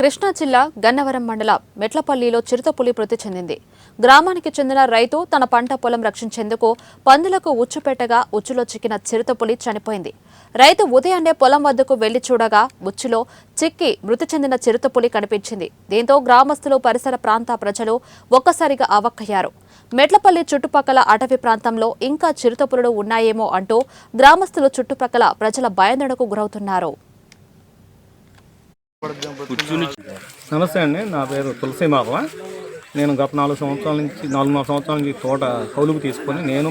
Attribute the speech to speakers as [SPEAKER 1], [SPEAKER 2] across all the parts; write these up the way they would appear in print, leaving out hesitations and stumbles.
[SPEAKER 1] కృష్ణా జిల్లా గన్నవరం మండలం మెట్లపల్లిలో చిరుతపులి మృతి చెందింది. గ్రామానికి చెందిన రైతు తన పంట పొలం రక్షించేందుకు పందులకు ఉచ్చు పెట్టగా ఉచ్చులో చిక్కిన చిరుతపులి చనిపోయింది. రైతు ఉదయాన్నే పొలం వద్దకు వెళ్లి చూడగా ఉచ్చులో చిక్కి మృతి చెందిన చిరుతపులి కనిపించింది. దీంతో గ్రామస్తులు, పరిసర ప్రాంత ప్రజలు ఒక్కసారిగా అవాక్కయ్యారు. మెట్లపల్లి చుట్టుపక్కల అటవీ ప్రాంతంలో ఇంకా చిరుతపులులు ఉన్నాయేమో అంటూ గ్రామస్తులు, చుట్టుపక్కల ప్రజల భయాందోళనకు గురవుతున్నారు.
[SPEAKER 2] నమస్తే అండి, నా పేరు తులసి మాధవ. నేను గత 4 సంవత్సరాల నుంచి తోట కౌలుకు తీసుకొని నేను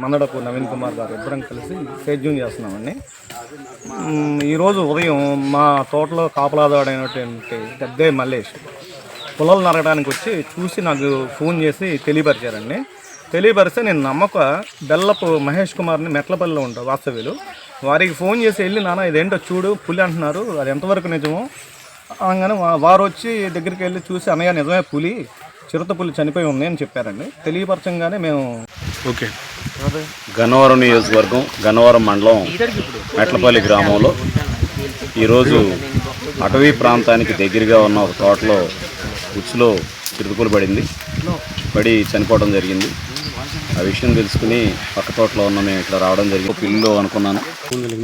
[SPEAKER 2] మందడపు నవీన్ కుమార్ గారు ఇద్దరం కలిసి సేద్యం చేస్తున్నామండి. ఈరోజు ఉదయం మా తోటలో కాపలాదాడైనటువంటి పెద్దే మల్లేష్ పొలాలు నరగడానికి వచ్చి చూసి నాకు ఫోన్ చేసి తెలియపరిచారండి. తెలియపరిస్తే నేను నమ్మక బెల్లపు మహేష్ కుమార్ని మెట్లపల్లిలో ఉంటారు వాస్తవ్యులు, వారికి ఫోన్ చేసి వెళ్ళి నాన్న ఇదేంటో చూడు పులి అంటున్నారు, అది ఎంతవరకు నిజమో అనగానే వారు వచ్చి దగ్గరికి వెళ్ళి చూసి అన్నయ్య నిజమే పులి, చిరుతపులి చనిపోయి ఉంది అని చెప్పారండి. తెలియపరచంగానే మేము
[SPEAKER 3] గన్నవరం నియోజకవర్గం గన్నవరం మండలం మెట్లపల్లి గ్రామంలో ఈరోజు అటవీ ప్రాంతానికి దగ్గరగా ఉన్న ఒక తోటలో ఉచ్చులో చిరుతపులి పడి చనిపోవడం జరిగింది. ఆ విషయం తెలుసుకుని పక్క తోటలో ఉన్న మేము ఇక్కడ రావడం జరిగింది. పిల్లు అనుకున్నాను,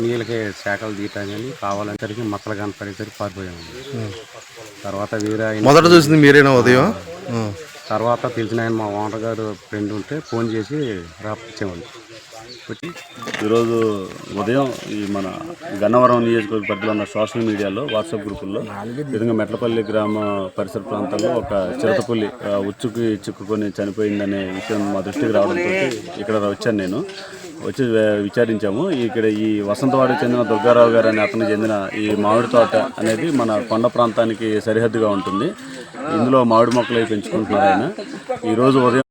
[SPEAKER 4] నీళ్ళకి శాఖలు తీయటం కానీ కావాలంటే మొక్కలు కనపడేసరికి పారిపోయాము. తర్వాత వీరే
[SPEAKER 5] మొదట చూసింది మీరేనా ఉదయం?
[SPEAKER 4] తర్వాత తెలిసిన ఆయన మా ఓనర్ గారు ఫ్రెండ్ ఉంటే ఫోన్ చేసి రాపించామండి.
[SPEAKER 3] ఈరోజు ఉదయం ఈ మన గన్నవరం నియోజకవర్గ పరిధిలో ఉన్న సోషల్ మీడియాలో, వాట్సాప్ గ్రూపుల్లో విధంగా మెట్లపల్లి గ్రామ పరిసర ప్రాంతాల్లో ఒక చిరుతపులి ఉచ్చుకి చిక్కుకొని చనిపోయిందనే విషయం మా దృష్టికి రావడంతో ఇక్కడ వచ్చాను. నేను వచ్చి విచారించాము. ఇక్కడ ఈ వసంతవాడికి చెందిన దుర్గారావు గారు అనే అతనికి చెందిన ఈ మామిడి తోట అనేది మన కొండ ప్రాంతానికి సరిహద్దుగా ఉంటుంది. ఇందులో మామిడి మొక్కలు పెంచుకుంటున్నారు ఆయన. ఈరోజు ఉదయం